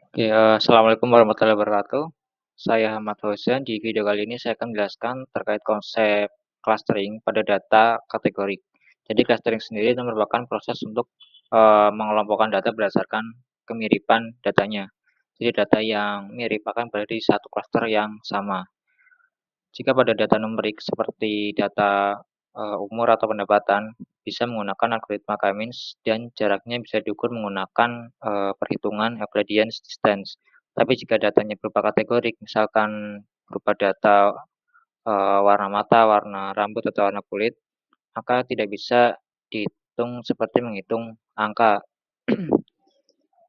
Oke, assalamualaikum warahmatullahi wabarakatuh. Saya Ahmad Fauzan. Di video kali ini saya akan menjelaskan terkait konsep clustering pada data kategorik. Jadi clustering sendiri itu merupakan proses untuk mengelompokkan data berdasarkan kemiripan datanya. Jadi data yang mirip akan berada di satu cluster yang sama. Jika pada data numerik seperti data umur atau pendapatan, bisa menggunakan algoritma K-means dan jaraknya bisa diukur menggunakan perhitungan Euclidean distance. Tapi jika datanya berupa kategorik, misalkan berupa data warna mata, warna rambut, atau warna kulit, maka tidak bisa dihitung seperti menghitung angka.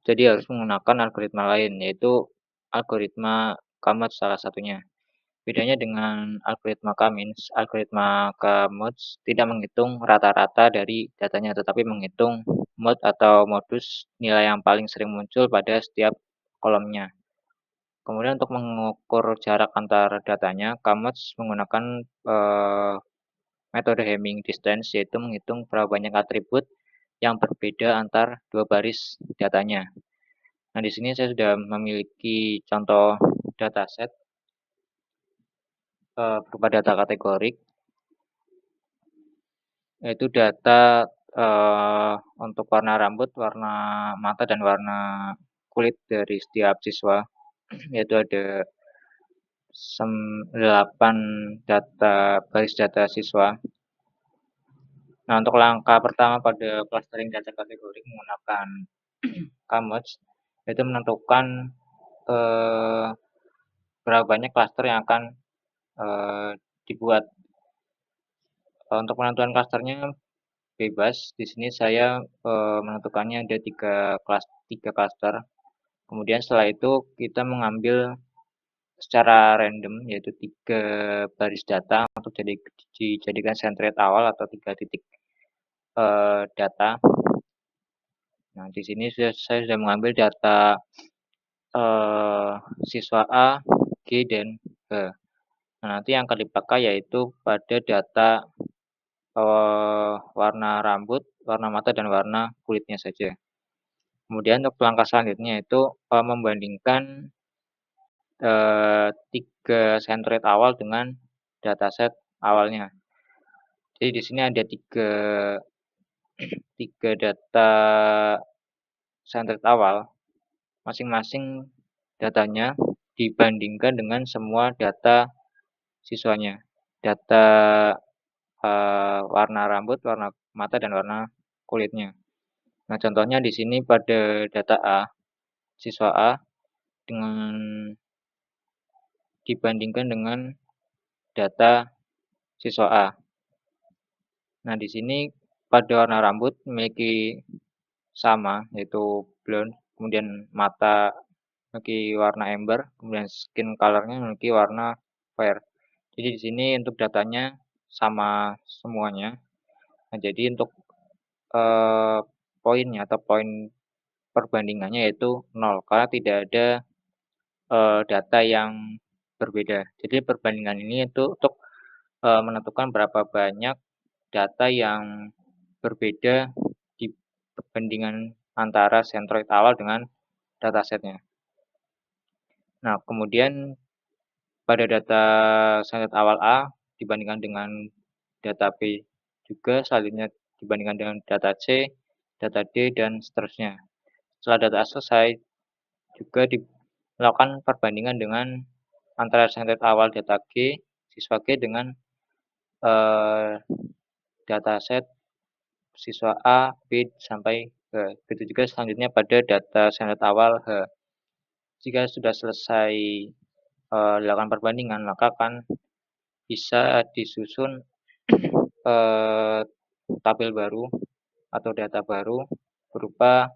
Jadi harus menggunakan algoritma lain, yaitu algoritma Kamat salah satunya. Bedanya dengan algoritma K-means, algoritma K-mods tidak menghitung rata-rata dari datanya, tetapi menghitung mode atau modus nilai yang paling sering muncul pada setiap kolomnya. Kemudian untuk mengukur jarak antar datanya, K-mods menggunakan metode Hamming distance, yaitu menghitung berapa banyak atribut yang berbeda antar dua baris datanya. Nah, di sini saya sudah memiliki contoh dataset berupa data kategorik, yaitu data untuk warna rambut, warna mata, dan warna kulit dari setiap siswa, yaitu ada 8 data baris data siswa. Nah, untuk langkah pertama pada clustering data kategori menggunakan Kmods, yaitu menentukan eh, berapa banyak cluster yang akan dibuat. Untuk penentuan clusternya bebas. Di sini saya menentukannya ada tiga cluster. Kemudian setelah itu kita mengambil secara random, yaitu tiga baris data untuk dijadikan centroid awal atau tiga titik data. Nah, di sini saya sudah mengambil data siswa A, G, dan H. Nah, nanti yang akan dipakai yaitu pada data warna rambut, warna mata, dan warna kulitnya saja. Kemudian untuk langkah selanjutnya itu membandingkan tiga centroid awal dengan dataset awalnya. Jadi di sini ada tiga data centroid awal, masing-masing datanya dibandingkan dengan semua data siswanya, data warna rambut, warna mata, dan warna kulitnya. Nah, contohnya di sini pada data A, siswa A dengan dibandingkan dengan data siswa A. Nah, di sini pada warna rambut memiliki sama, yaitu blonde, kemudian mata memiliki warna amber, kemudian skin colornya memiliki warna fair. Jadi di sini untuk datanya sama semuanya. Nah, jadi untuk poinnya atau poin perbandingannya yaitu 0 karena tidak ada data yang berbeda. Jadi perbandingan ini itu untuk menentukan berapa banyak data yang berbeda di perbandingan antara centroid awal dengan datasetnya. Nah, kemudian pada data centroid awal A dibandingkan dengan data B juga, selanjutnya dibandingkan dengan data C, data D, dan seterusnya. Setelah data A selesai, juga dilakukan perbandingan dengan antara centroid awal data G, siswa G, dengan dataset siswa A, B, sampai H. Begitu juga selanjutnya pada data centroid awal H. Jika sudah selesai dilakukan perbandingan, maka akan bisa disusun tabel baru atau data baru berupa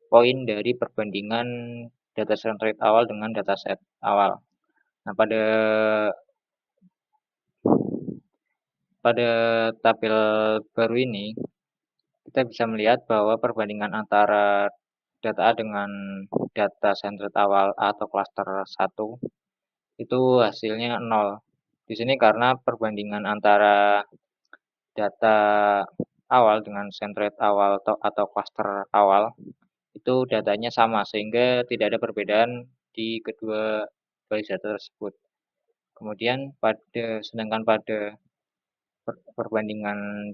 poin dari perbandingan data centroid awal dengan dataset awal. Nah, pada tabel baru ini kita bisa melihat bahwa perbandingan antara data A dengan data centroid awal A atau cluster 1 itu hasilnya 0. Di sini karena perbandingan antara data awal dengan centroid awal atau cluster awal itu datanya sama sehingga tidak ada perbedaan di kedua baris data tersebut. Kemudian sedangkan pada perbandingan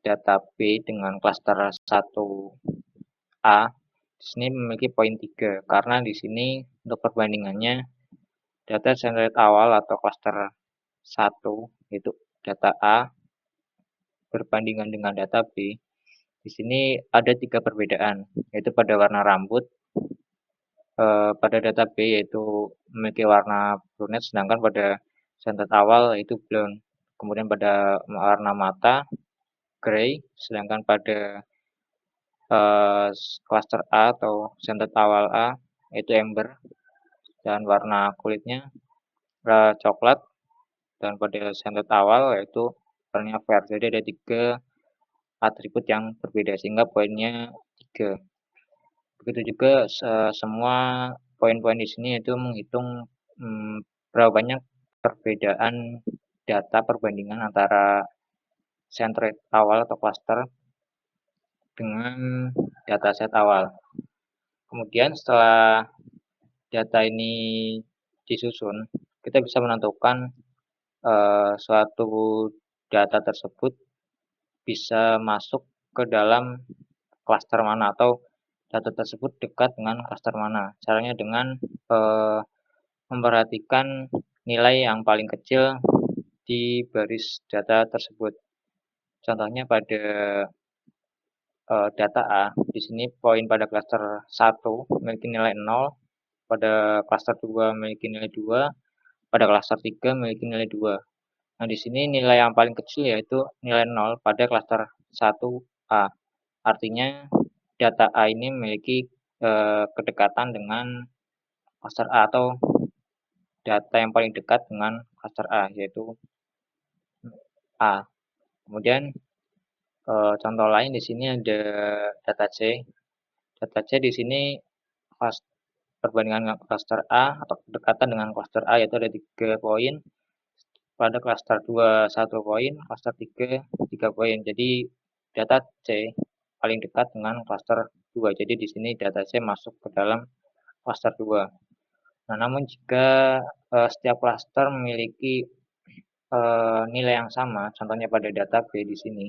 data B dengan klaster 1A di sini memiliki poin 3 karena di sini untuk perbandingannya data generate awal atau klaster 1 yaitu data A berbandingan dengan data B. Di sini ada 3 perbedaan, yaitu pada warna rambut, pada data B yaitu memiliki warna brunette, sedangkan pada sentet awal yaitu blonde. Kemudian pada warna mata gray, sedangkan pada cluster A atau sentet awal A yaitu amber, dan warna kulitnya coklat, dan pada sentet awal yaitu warnanya fair. Jadi ada 3 atribut yang berbeda sehingga poinnya 3. Begitu juga semua poin-poin di sini itu menghitung berapa banyak perbedaan data perbandingan antara centroid awal atau cluster dengan dataset awal. Kemudian setelah data ini disusun, kita bisa menentukan suatu data tersebut bisa masuk ke dalam klaster mana atau data tersebut dekat dengan klaster mana. Caranya dengan memperhatikan nilai yang paling kecil di baris data tersebut. Contohnya pada data A, di sini poin pada klaster 1 memiliki nilai 0, pada klaster 2 memiliki nilai 2, pada klaster 3 memiliki nilai 2. Nah, di sini nilai yang paling kecil yaitu nilai 0 pada klaster 1A. Artinya data A ini memiliki kedekatan dengan klaster A atau data yang paling dekat dengan klaster A yaitu A. Kemudian contoh lain di sini ada data C. Data C di sini perbandingan klaster A atau kedekatan dengan klaster A yaitu ada 3 poin. Pada klaster 2 1 poin, klaster 3 3 poin. Jadi data C paling dekat dengan klaster 2. Jadi di sini data C masuk ke dalam klaster 2. Nah, namun jika setiap klaster memiliki nilai yang sama, contohnya pada data B di sini,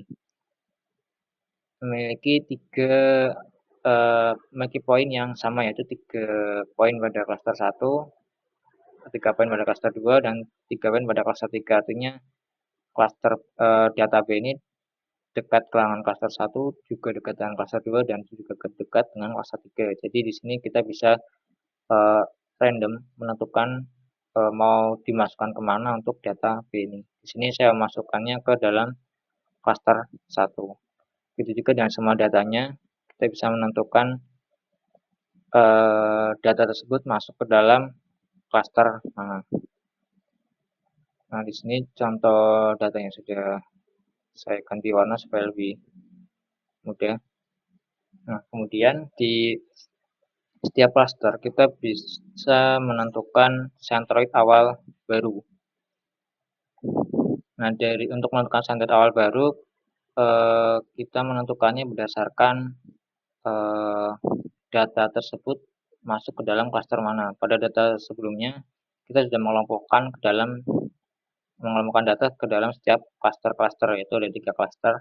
memiliki memiliki poin yang sama yaitu 3 poin pada klaster 1, 3 poin pada klaster 2, dan 3 poin pada klaster 3. Artinya klaster data B ini dekat dengan klaster 1, juga dekat dengan klaster 2, dan juga dekat dengan klaster 3. Jadi di sini kita bisa random menentukan mau dimasukkan kemana untuk data B ini. Di sini saya memasukkannya ke dalam klaster 1. Begitu juga dengan semua datanya, kita bisa menentukan data tersebut masuk ke dalam klaster mana. Nah, di sini contoh datanya sudah saya ganti warna supaya lebih mudah. Nah, kemudian di setiap cluster kita bisa menentukan centroid awal baru. Nah, untuk menentukan centroid awal baru, kita menentukannya berdasarkan data tersebut masuk ke dalam cluster mana. Pada data sebelumnya kita sudah mengelompokkan data ke dalam setiap cluster-cluster, yaitu ada 3 cluster.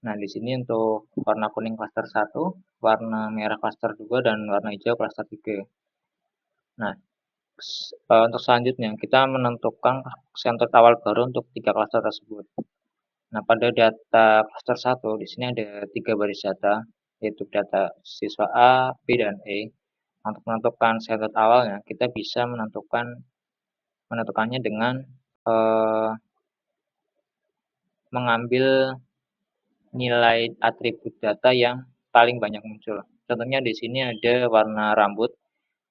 Nah, di sini untuk warna kuning cluster 1, warna merah cluster 2, dan warna hijau cluster 3. Nah, untuk selanjutnya kita menentukan centroid awal baru untuk 3 cluster tersebut. Nah, pada data cluster 1 di sini ada 3 baris data, yaitu data siswa A, B, dan E. Untuk menentukan centroid awalnya, kita bisa menentukannya dengan mengambil nilai atribut data yang paling banyak muncul. Contohnya di sini ada warna rambut,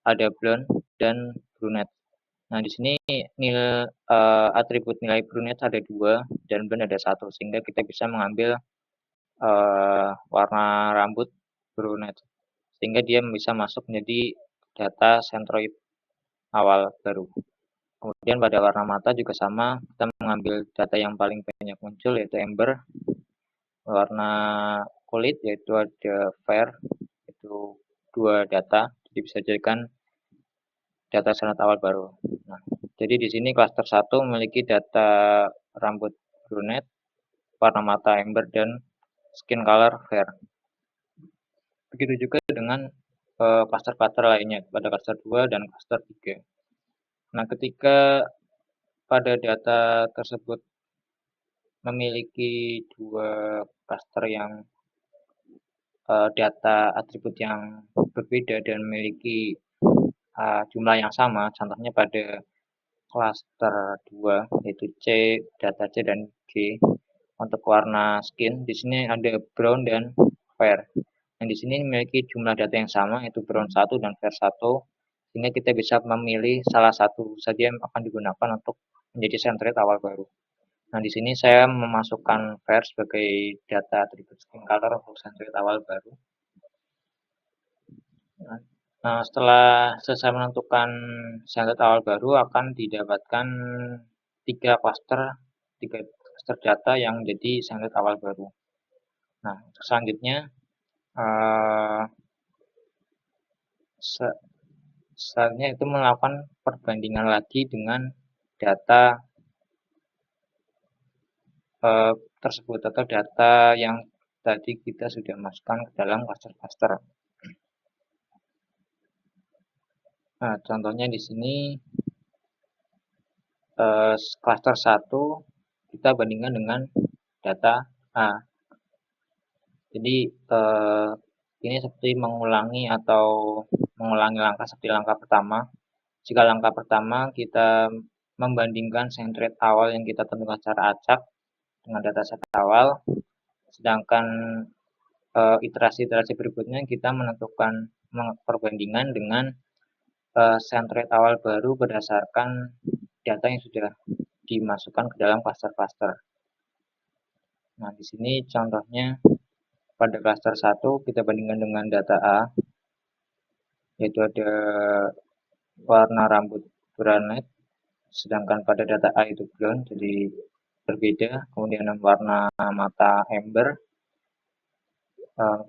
ada blonde, dan brunette. Nah, di sini atribut nilai brunette ada 2 dan blonde ada 1, sehingga kita bisa mengambil warna rambut brunette, sehingga dia bisa masuk menjadi data centroid awal baru. Kemudian pada warna mata juga sama, kita mengambil data yang paling banyak muncul yaitu amber, warna kulit yaitu ada fair, yaitu 2 data, jadi bisa dijadikan data standar awal baru. Nah, jadi di sini klaster 1 memiliki data rambut brunette, warna mata amber, dan skin color fair. Begitu juga dengan klaster-klaster lainnya pada klaster 2 dan klaster 3. Nah, ketika pada data tersebut memiliki 2 klaster yang data atribut yang berbeda dan memiliki jumlah yang sama, contohnya pada klaster 2 yaitu C, data C dan G. Untuk warna skin di sini ada brown dan fair. Yang di sini memiliki jumlah data yang sama yaitu brown 1 dan fair 1, sehingga kita bisa memilih salah satu saja yang akan digunakan untuk menjadi centroid awal baru. Nah, di sini saya memasukkan fair sebagai data atribut skin color untuk centroid awal baru. Nah, setelah selesai menentukan centroid awal baru akan didapatkan 3 cluster data yang menjadi centroid awal baru. Nah, selanjutnya selanjutnya itu melakukan perbandingan lagi dengan data tersebut atau data yang tadi kita sudah masukkan ke dalam cluster-cluster. Nah, contohnya di sini cluster 1 kita bandingkan dengan data A. Jadi ini seperti mengulangi langkah seperti langkah pertama. Jika langkah pertama kita membandingkan centroid awal yang kita tentukan secara acak dengan dataset awal, sedangkan iterasi-iterasi berikutnya kita menentukan perbandingan dengan centroid awal baru berdasarkan data yang sudah dimasukkan ke dalam cluster-cluster. Nah, di sini contohnya pada cluster 1 kita bandingkan dengan data A, yaitu ada warna rambut brunette, sedangkan pada data A itu brown, jadi berbeda. Kemudian warna mata amber,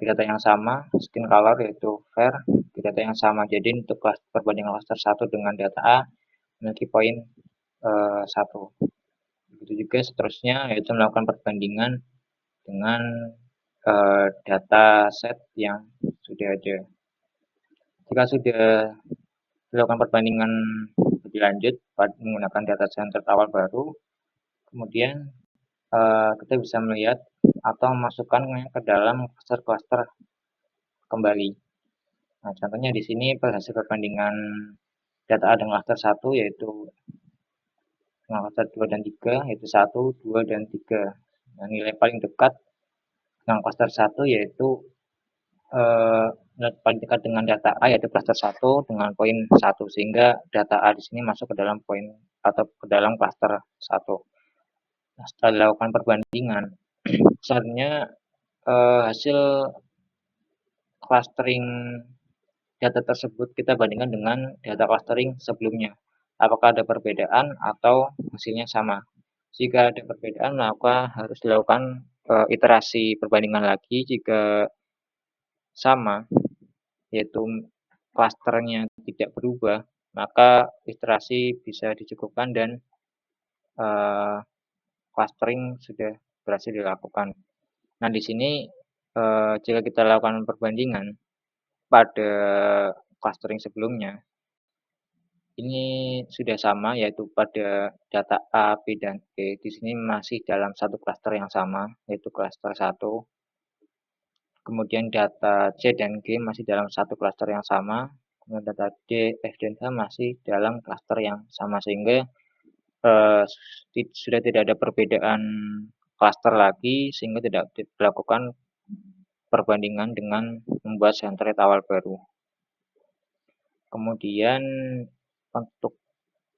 data yang sama, skin color yaitu fair, data yang sama. Jadi untuk perbandingan cluster 1 dengan data A memiliki poin 1. Begitu juga seterusnya, yaitu melakukan perbandingan dengan data set yang sudah ada. Jika sudah dilakukan perbandingan lebih lanjut menggunakan data centered awal baru, kemudian kita bisa melihat atau memasukkannya ke dalam cluster-cluster kembali. Nah, contohnya di sini hasil perbandingan data A dengan cluster 1 yaitu dengan cluster 2 dan 3 yaitu 1, 2, dan 3. Nah, nilai paling dekat dengan cluster 1 yaitu paling dekat dengan data A yaitu cluster 1 dengan poin 1, sehingga data A di sini masuk ke dalam poin atau ke dalam cluster 1. Nah, setelah dilakukan perbandingan, selanjutnya hasil clustering data tersebut kita bandingkan dengan data clustering sebelumnya. Apakah ada perbedaan atau hasilnya sama? Jika ada perbedaan, maka harus dilakukan iterasi perbandingan lagi. Jika sama, yaitu klasternya tidak berubah, maka iterasi bisa dicukupkan dan clustering sudah berhasil dilakukan. Nah, di sini jika kita lakukan perbandingan pada clustering sebelumnya, ini sudah sama, yaitu pada data A, B, dan E. Di sini masih dalam satu cluster yang sama, yaitu cluster 1. Kemudian data C dan G masih dalam satu cluster yang sama. Kemudian data D, F, dan H masih dalam cluster yang sama, sehingga sudah tidak ada perbedaan cluster lagi, sehingga tidak dilakukan perbandingan dengan membuat centroid awal baru. Kemudian untuk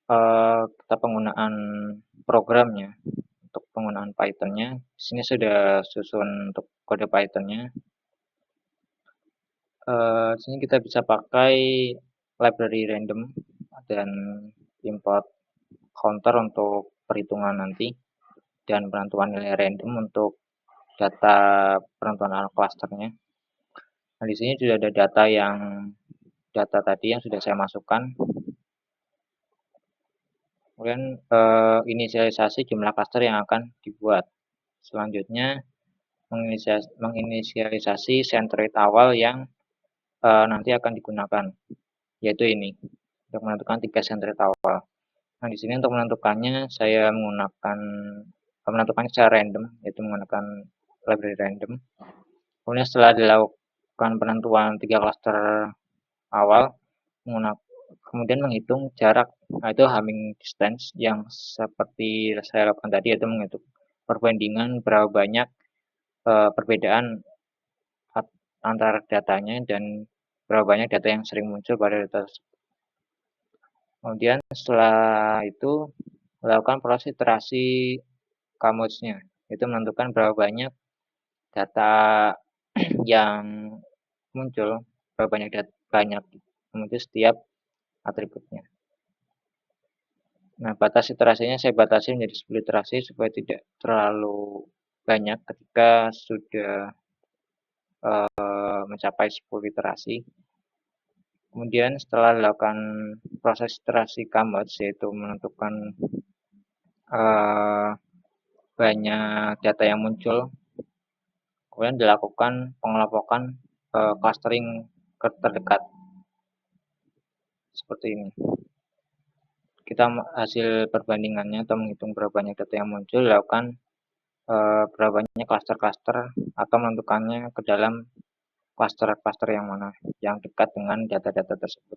kita penggunaan programnya, untuk penggunaan Python-nya, di sini sudah susun untuk kode Python-nya. Di sini kita bisa pakai library random dan import counter untuk perhitungan nanti, dan penentuan nilai random untuk data penentuan clusternya. Nah, di sini sudah ada data tadi yang sudah saya masukkan. Kemudian inisialisasi jumlah klaster yang akan dibuat. Selanjutnya menginisialisasi centroid awal yang nanti akan digunakan, yaitu ini untuk menentukan 3 centroid awal. Nah, di sini untuk menentukannya saya menentukannya secara random, yaitu menggunakan library random. Kemudian setelah dilakukan penentuan 3 klaster awal, kemudian menghitung jarak, nah itu Hamming distance yang seperti saya lakukan tadi, yaitu menghitung perbandingan berapa banyak perbedaan antara datanya dan berapa banyak data yang sering muncul pada data tersebut. Kemudian setelah itu melakukan proses iterasi kamusnya, itu menentukan berapa banyak data yang muncul, berapa banyak muncul setiap atributnya. Nah, batas iterasinya saya batasi menjadi 10 iterasi supaya tidak terlalu banyak ketika sudah mencapai 10 iterasi. Kemudian setelah dilakukan proses iterasi K-merge, yaitu menentukan banyak data yang muncul, kemudian dilakukan pengelompokan clustering terdekat seperti ini. Kita hasil perbandingannya atau menghitung berapa banyak data yang muncul, dilakukan berapa banyak cluster-cluster atau menentukannya ke dalam cluster-cluster yang mana yang dekat dengan data-data tersebut.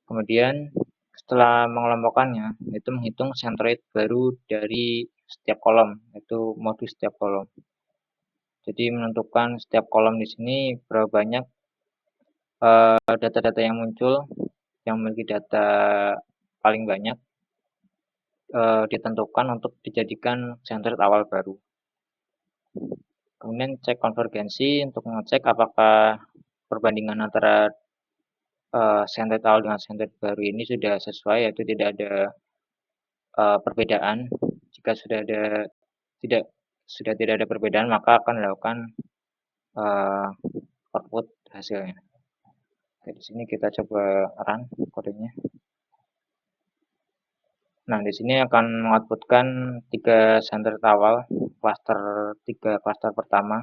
Kemudian setelah mengelompokkannya, itu menghitung centroid baru dari setiap kolom, yaitu modus setiap kolom. Jadi menentukan setiap kolom di sini berapa banyak data-data yang muncul yang memiliki data paling banyak ditentukan untuk dijadikan centroid awal baru. Kemudian cek konvergensi untuk mengecek apakah perbandingan antara centroid awal dengan centroid baru ini sudah sesuai, yaitu tidak ada perbedaan. Jika sudah tidak ada perbedaan, maka akan dilakukan output hasilnya. Oke, di sini kita coba run kodenya. Nah, di sini akan mengoutputkan 3 centroid awal, tiga cluster pertama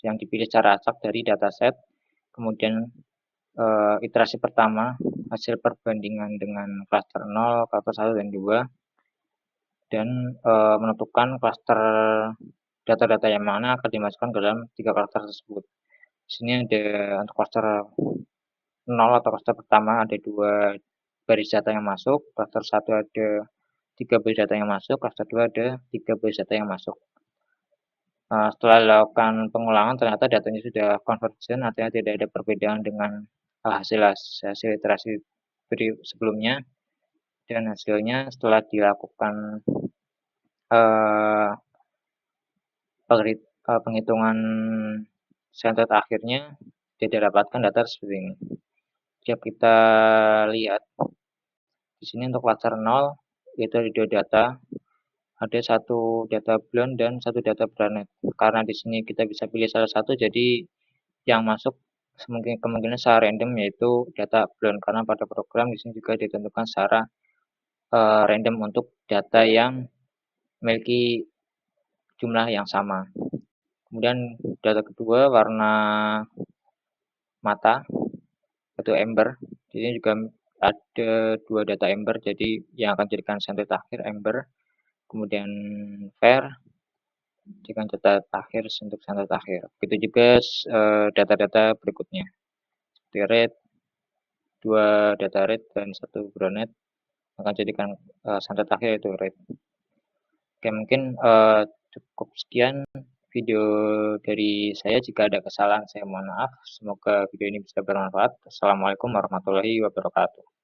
yang dipilih secara acak dari dataset. Kemudian iterasi pertama hasil perbandingan dengan cluster 0, cluster 1 dan 2, dan menentukan cluster data-data yang mana akan dimasukkan ke dalam 3 cluster tersebut. Di sini ada untuk cluster 0 atau cluster pertama ada 2 baris data yang masuk, cluster 1 ada 3 baris data yang masuk, cluster 2 ada 3 baris data yang masuk. Setelah dilakukan pengulangan ternyata datanya sudah convergent, artinya tidak ada perbedaan dengan hasil iterasi sebelumnya, dan hasilnya setelah dilakukan penghitungan centroid akhirnya tidak dapatkan data seperti ini. Jika kita lihat di sini untuk cluster 0 yaitu ada 2 data, ada 1 data blonde dan 1 data brunette. Karena di sini kita bisa pilih salah satu, jadi yang masuk kemungkinan secara random yaitu data blonde, karena pada program di sini juga ditentukan secara random untuk data yang memiliki jumlah yang sama. Kemudian data kedua warna mata atau amber, jadi juga ada 2 data amber, jadi yang akan dijadikan centroid akhir amber. Kemudian fair jika data akhir untuk centroid akhir. Begitu juga data-data berikutnya seperti red, 2 data red dan 1 brunette akan jadikan centroid akhir yaitu red. Oke, mungkin cukup sekian video dari saya. Jika ada kesalahan saya mohon maaf. Semoga video ini bisa bermanfaat. Assalamualaikum warahmatullahi wabarakatuh.